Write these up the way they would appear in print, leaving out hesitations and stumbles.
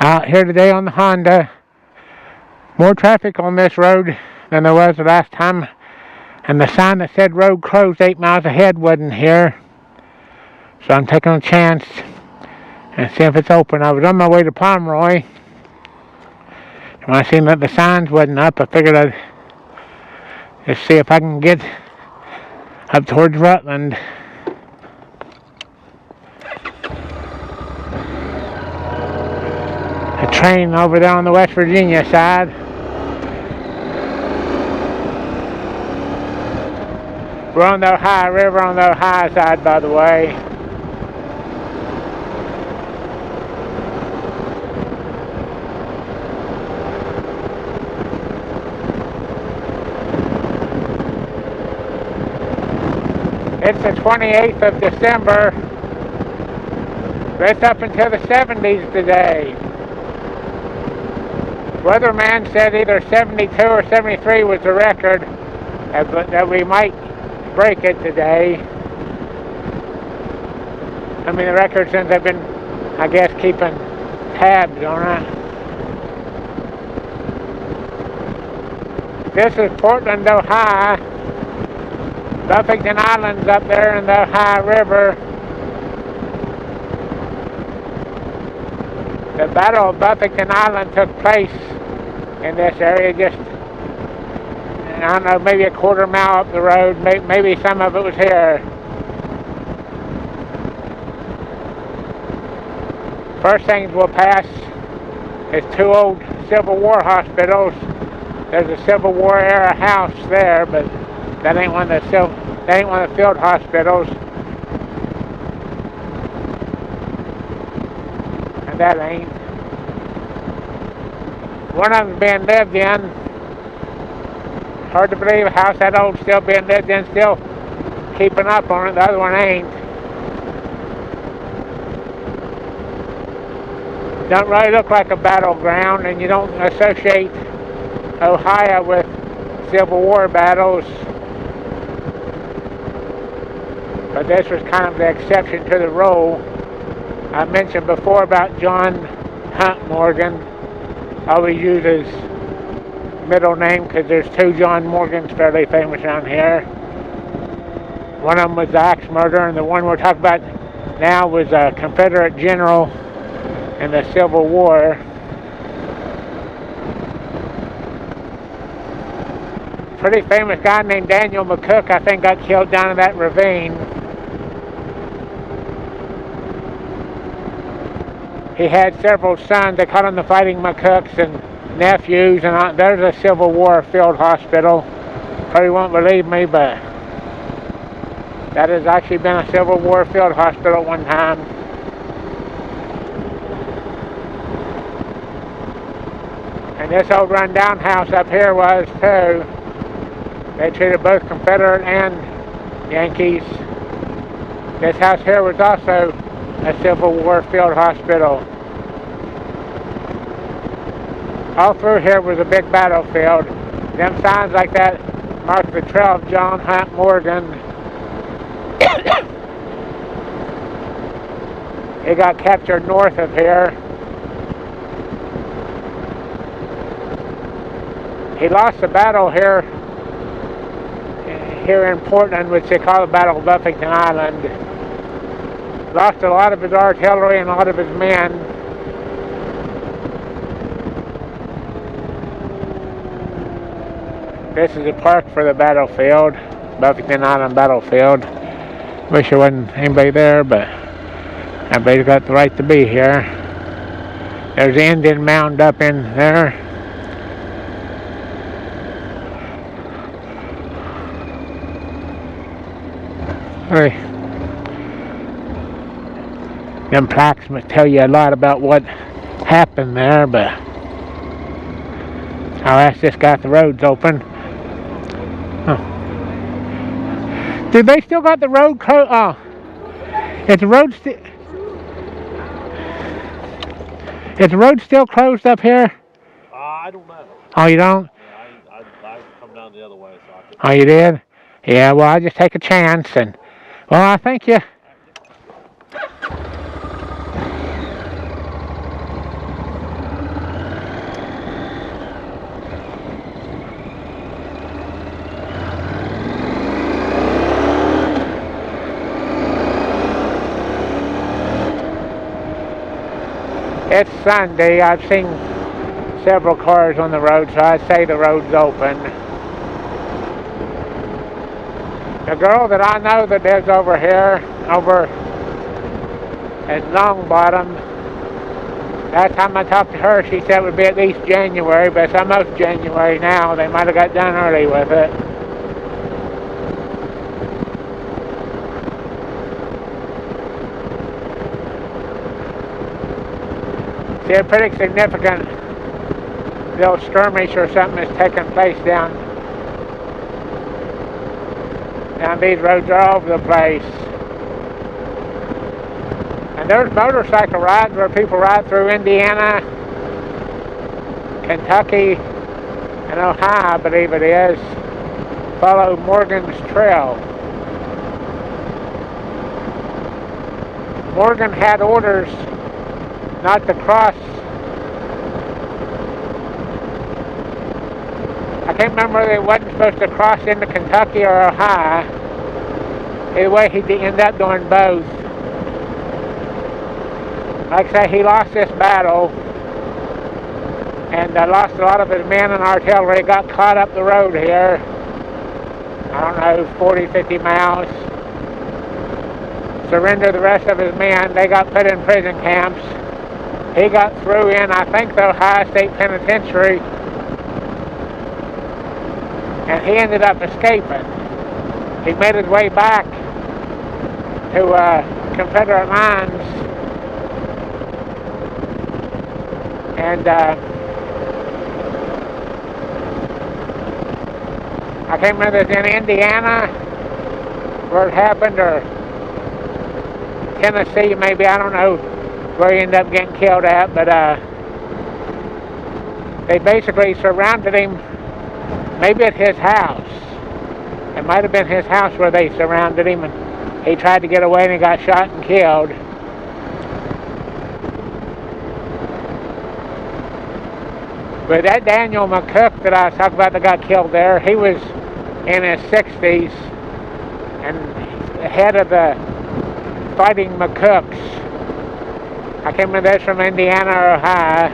Out here today on the Honda. More traffic on this road than there was the last time. And the sign that said road closed 8 miles ahead wasn't here. So I'm taking a chance and see if it's open. I was on my way to Pomeroy. And when I seen that the signs wasn't up, I figured I'd just see if I can get up towards Rutland. A train over there on the West Virginia side. We're on the Ohio River on the Ohio side, by the way. It's the 28th of December. It's up until the 70s today. Weatherman said either 72 or 73 was the record, that we might break it today. I mean, the record since I've been, I guess, keeping tabs on it. This is Portland, Ohio. Buffington Island's up there in the Ohio River. The Battle of Buffington Island took place in this area, just, I don't know, maybe a quarter mile up the road. Maybe some of it was here. First things we'll pass is 2 old Civil War hospitals. There's a Civil War era house there, but that ain't one of the field hospitals. And that ain't. One of them's being lived in. Hard to believe a house that old still being lived in, still keeping up on it. The other one ain't. Don't really look like a battleground, and you don't associate Ohio with Civil War battles. But this was kind of the exception to the rule. I mentioned before about John Hunt Morgan. I always use his middle name because there's 2 John Morgans fairly famous around here. One of them was the axe murderer, and the one we're talking about now was a Confederate general in the Civil War. Pretty famous guy named Daniel McCook, I think, got killed down in that ravine. He had several sons. They called them the Fighting McCooks, and nephews, and there's a Civil War field hospital. Probably won't believe me, but that has actually been a Civil War field hospital at one time. And this old rundown house up here was too. They treated both Confederate and Yankees. This house here was also a Civil War field hospital. All through here was a big battlefield. Them signs like that mark the trail of John Hunt Morgan. He got captured north of here. He lost the battle here in Portland, which they call the Battle of Buffington Island. Lost a lot of his artillery and a lot of his men. This is a park for the battlefield, Buffington Island battlefield. Wish there wasn't anybody there, but everybody's got the right to be here. There's the Indian mound up in there. Hey. Them plaques must tell you a lot about what happened there, but I'll ask this guy if the road's open. Oh. Do they still got the road closed? Oh. Is the road still closed up here? I don't know. Oh, you don't? Yeah, I come down the other way, so I could... Oh, you did? Yeah, well, I'll just take a chance, and, well, I thank you. It's Sunday. I've seen several cars on the road, so I'd say the road's open. The girl that I know that lives over here, over at Long Bottom, last time I talked to her, she said it would be at least January, but it's almost January now. They might have got done early with it. See, a pretty significant little skirmish or something is taking place down these roads all over the place. And there's motorcycle rides where people ride through Indiana, Kentucky, and Ohio, I believe it is, follow Morgan's trail. Morgan had orders not to cross. I can't remember whether he wasn't supposed to cross into Kentucky or Ohio. Either way, he ended up doing both. Like I say, he lost this battle and lost a lot of his men and artillery. Got caught up the road here. I don't know, 40, 50 miles. Surrendered the rest of his men. They got put in prison camps. He got through in, I think, the Ohio State Penitentiary, and he ended up escaping. He made his way back to Confederate lines, and I can't remember if it's in Indiana where it happened, or Tennessee maybe, I don't know where he ended up getting killed at, but they basically surrounded him, maybe at his house. It might have been his house where they surrounded him, and he tried to get away and he got shot and killed. But that Daniel McCook that I was talking about that got killed there, he was in his 60s and head of the Fighting McCooks. I can't remember if that's from Indiana or Ohio,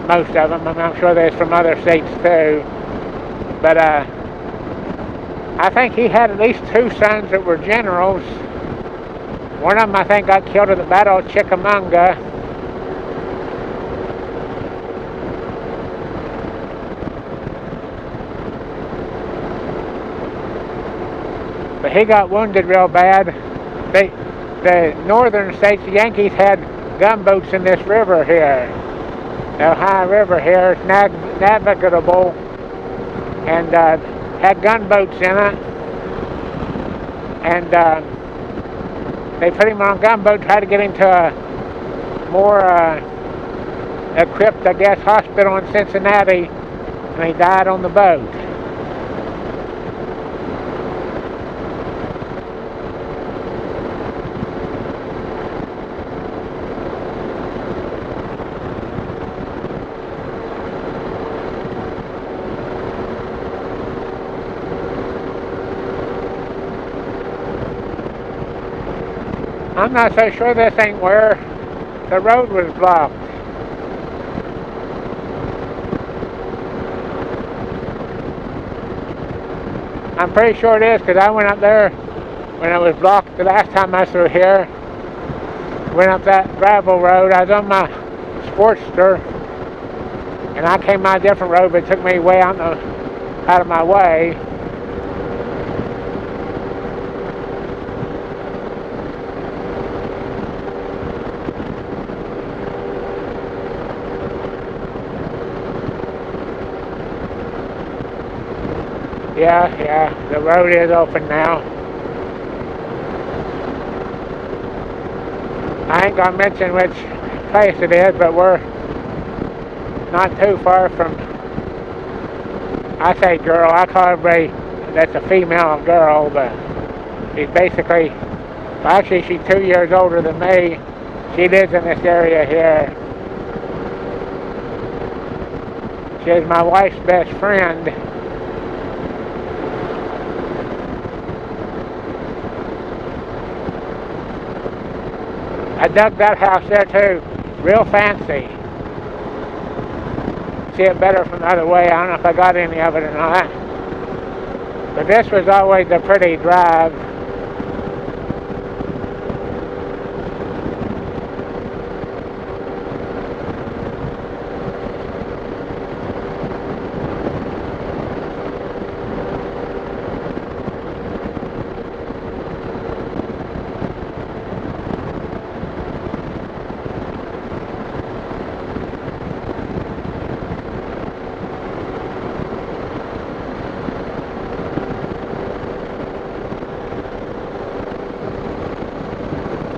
most of them. I'm sure there's from other states too. But I think he had at least 2 sons that were generals. One of them, I think, got killed at the Battle of Chickamauga. But he got wounded real bad. The northern states, the Yankees, had gunboats in this river here. The Ohio River here is navigable, and had gunboats in it. And they put him on a gunboat, tried to get him to a more equipped, I guess, hospital in Cincinnati, and he died on the boat. I'm not so sure this ain't where the road was blocked. I'm pretty sure it is, because I went up there when it was blocked the last time I was through here. Went up that gravel road. I was on my Sportster, and I came out a different road, but it took me way out of my way. Yeah, the road is open now. I ain't gonna mention which place it is, but we're not too far from, I say girl, I call everybody that's a female a girl, but she's basically, well, actually she's 2 years older than me. She lives in this area here. She is my wife's best friend. I dug that house there too. Real fancy. See it better from the other way. I don't know if I got any of it or not. But this was always a pretty drive.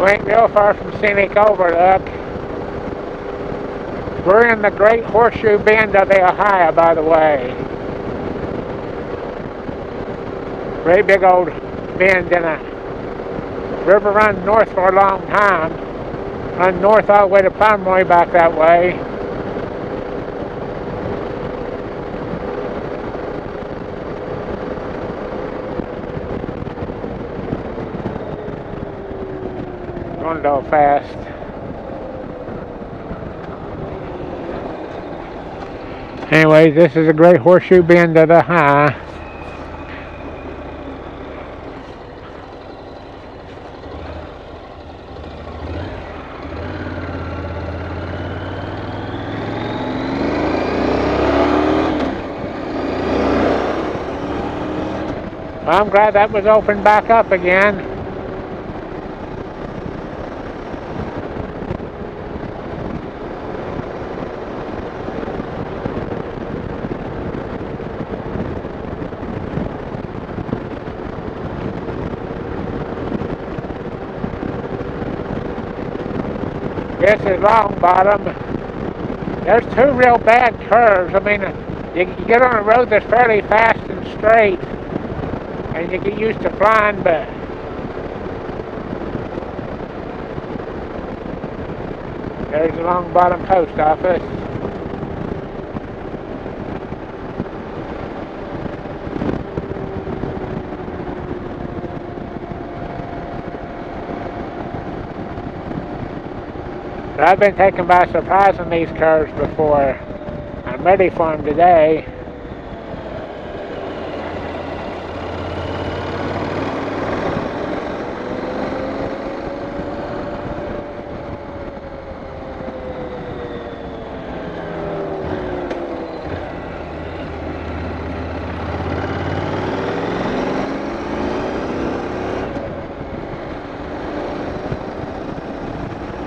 We ain't real far from Scenic Overlook. We're in the Great Horseshoe Bend of the Ohio, by the way. Great big old bend in a river run north for a long time. Run north all the way to Pomeroy, back that way. Going a little fast. Anyways, this is a Great Horseshoe Bend of the Ohio. Well, I'm glad that was opened back up again. This is Long Bottom. There's two real bad curves. I mean, you get on a road that's fairly fast and straight, and you get used to flying, but there's the Long Bottom post office. But I've been taken by surprise on these curves before. I'm ready for them today.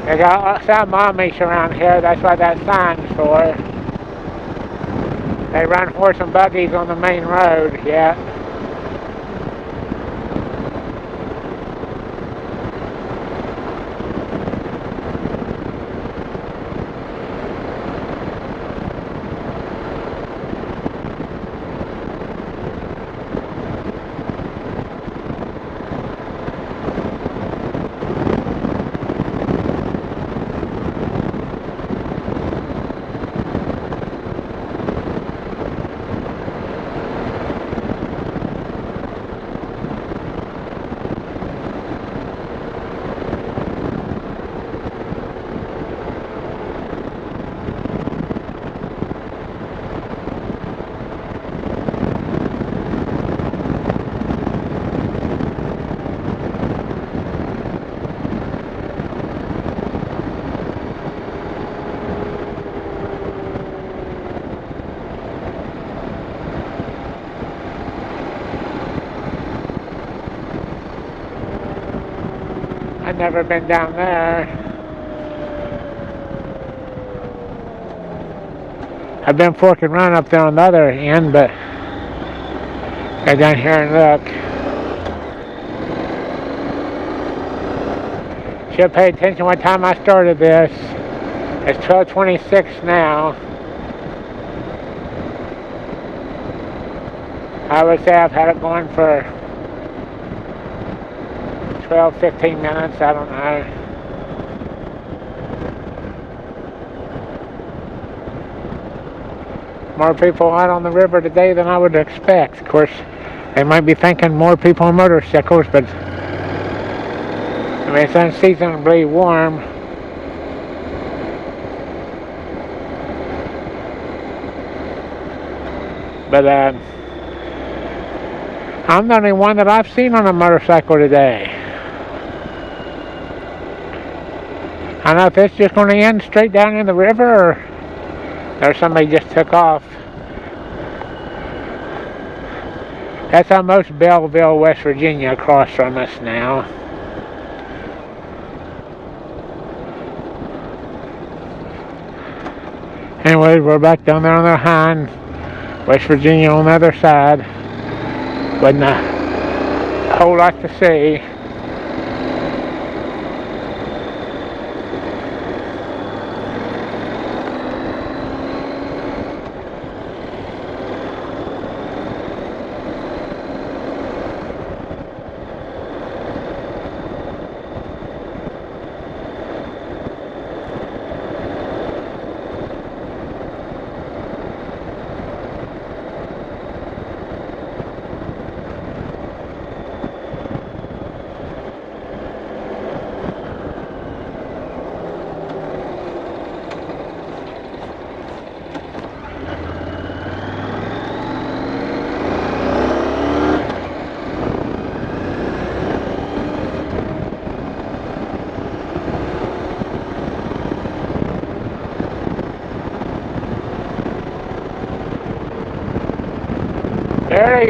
They got some Amish around here, that's what that sign's for. They run horse and buggies on the main road, yeah. I've never been down there. I've been fork and run up there on the other end, but go down here and look. Should pay attention what time I started this. It's 12:26 now. I would say I've had it going for 12-15 minutes, I don't know. More people out on the river today than I would expect. Of course, they might be thinking more people on motorcycles, but I mean, it's unseasonably warm. But I'm the only one that I've seen on a motorcycle today. I don't know if it's just going to end straight down in the river or somebody just took off. That's almost Belleville, West Virginia across from us now. Anyways, we're back down there on the hind. West Virginia on the other side. Wasn't a whole lot to see.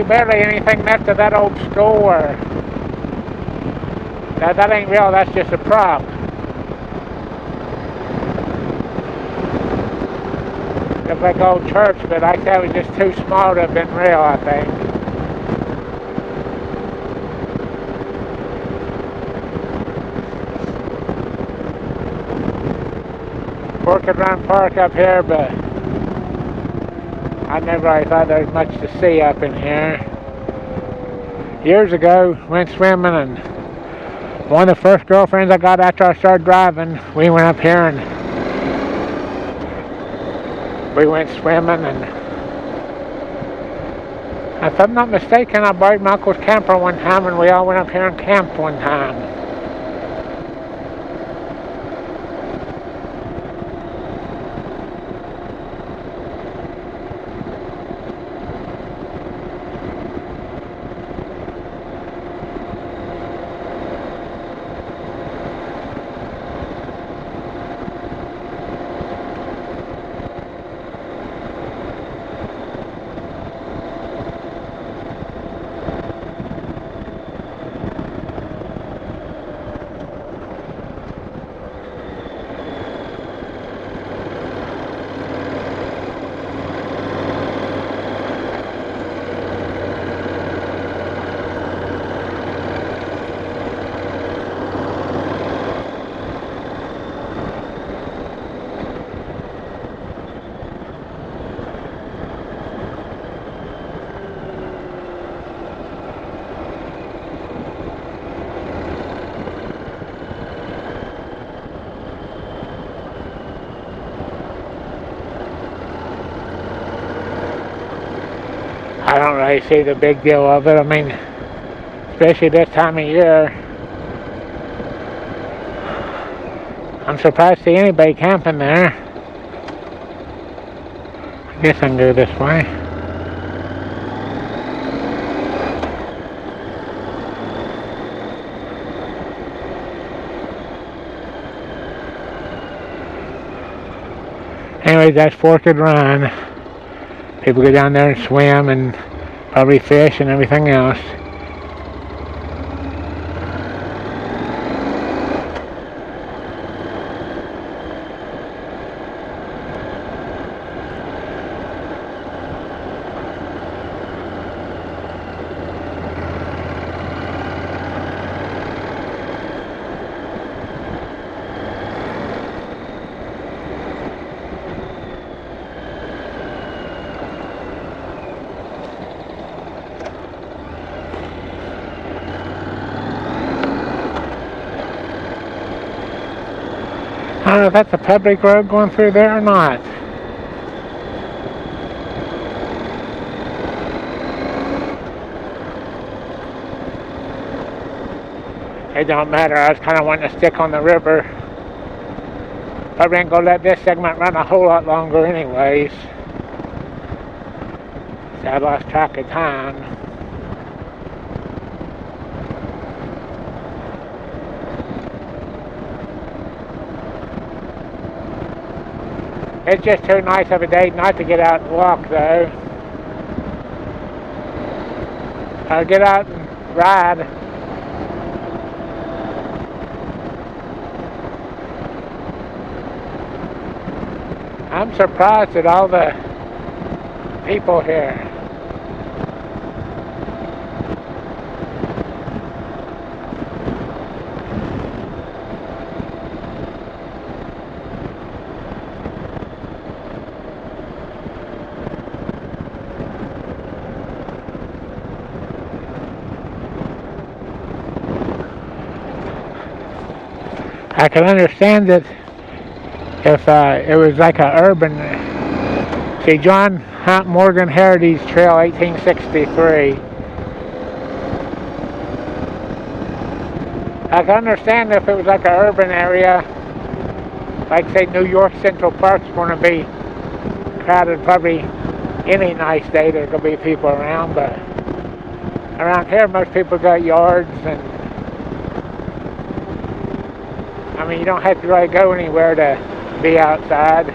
Barely anything left of that old store. That ain't real, that's just a prop. Looks like old church, but I thought it was just too small to have been real, I think. Orchid Run Park up here, but I never really thought there was much to see up in here. Years ago, went swimming, and one of the first girlfriends I got after I started driving, we went up here and we went swimming, and if I'm not mistaken, I borrowed my uncle's camper one time and we all went up here and camped one time. I don't really see the big deal of it. I mean, especially this time of year. I'm surprised to see anybody camping there. I guess I can go this way. Anyways, that's Orchid Run. People go down there and swim and probably fish and everything else. I don't know if that's a public road going through there or not. It don't matter, I was kind of wanting to stick on the river. Probably ain't gonna let this segment run a whole lot longer anyways. I lost track of time. It's just too nice of a day not to get out and walk, though. Or get out and ride. I'm surprised at all the people here. I can understand that if it was like a urban, see, John Hunt Morgan Heritage Trail, 1863. I can understand if it was like an urban area, like say New York Central Park's going to be crowded probably any nice day. There's going to be people around, but around here most people got yards, and I mean, you don't have to really go anywhere to be outside.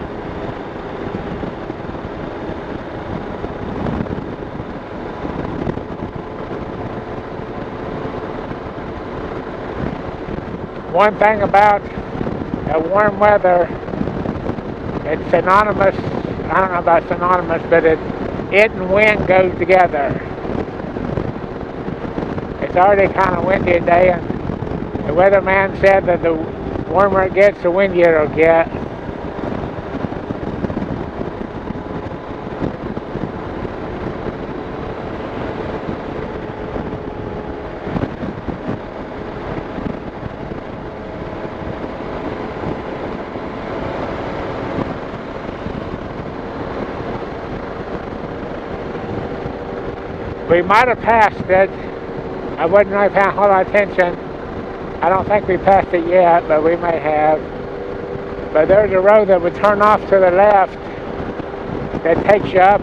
One thing about warm weather, it's synonymous, I don't know about synonymous, but it and wind goes together. It's already kind of windy today, and the weatherman said that the warmer it gets, the windier it'll get. We might have passed it. I wasn't really paying a whole lot of attention. I don't think we passed it yet, but we may have. But there's a road that would turn off to the left that takes you up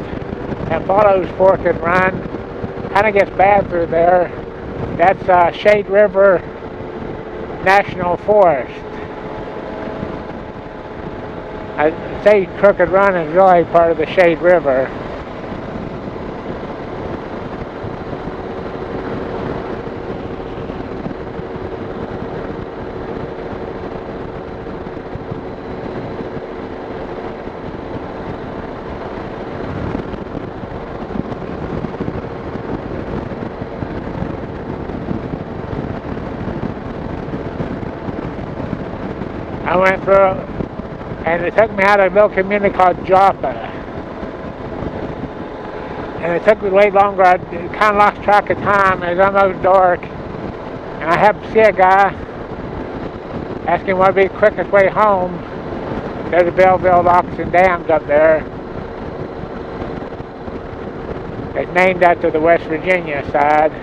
and follows Fork and Run. Kind of gets bad through there. That's Shade River National Forest. I say Crooked Run is really part of the Shade River. I went through, and it took me out of a little community called Joppa. And it took me way longer. I kind of lost track of time. It was almost dark. And I happened to see a guy asking what would be the quickest way home. There's the Belleville Locks and Dams up there. It's named after the West Virginia side.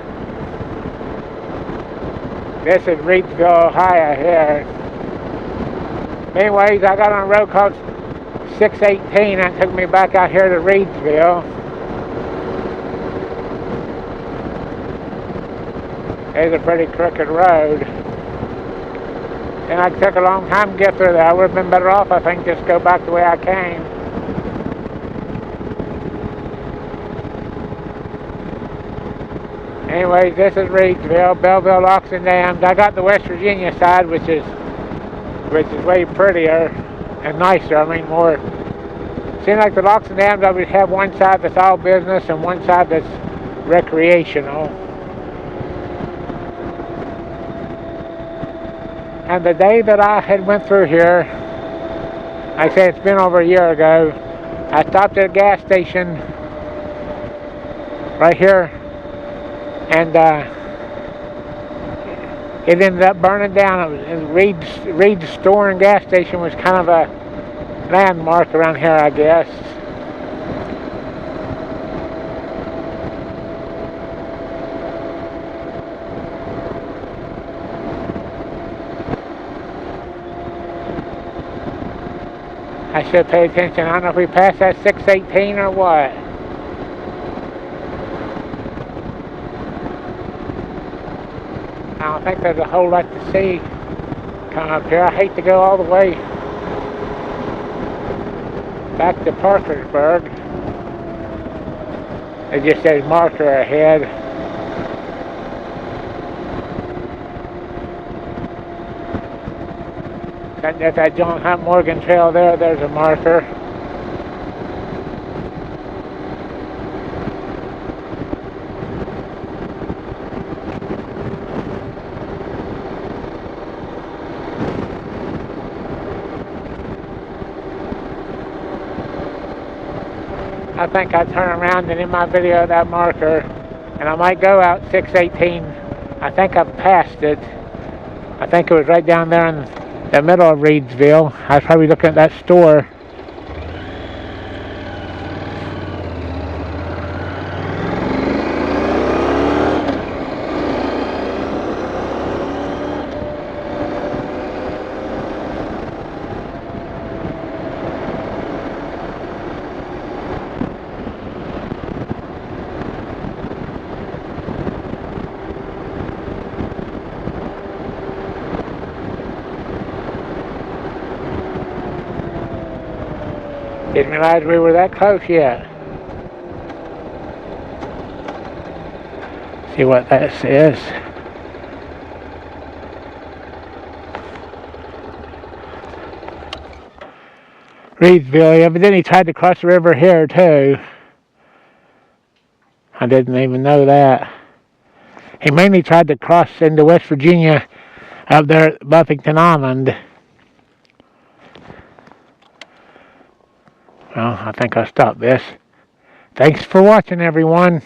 This is Reedsville, Ohio here. Anyways, I got on a road called 618 and it took me back out here to Reedsville. It's a pretty crooked road. And it took a long time to get through there. I would have been better off, I think, just go back the way I came. Anyways, this is Reedsville, Belleville Locks and Dams. I got the West Virginia side, which is way prettier and nicer. I mean, more. Seems like the Locks and Dams, I would have one side that's all business and one side that's recreational. And the day that I had went through here, I say it's been over a year ago, I stopped at a gas station right here, and it ended up burning down. Reed's store and gas station was kind of a landmark around here, I guess. I should pay attention. I don't know if we passed that 618 or what. I don't think there's a whole lot to see come up here. I hate to go all the way back to Parkersburg. It just says marker ahead. That's that John Hunt Morgan Trail there. There's a marker. I think I turn around and in my video that marker, and I might go out 618. I think I've passed it. I think it was right down there in the middle of Reedsville. I was probably looking at that store. Didn't realize we were that close yet. See what that says. Reedsville, evidently tried to cross the river here too. I didn't even know that. He mainly tried to cross into West Virginia up there at Buffington Island. Well, I think I'll stop this. Thanks for watching, everyone.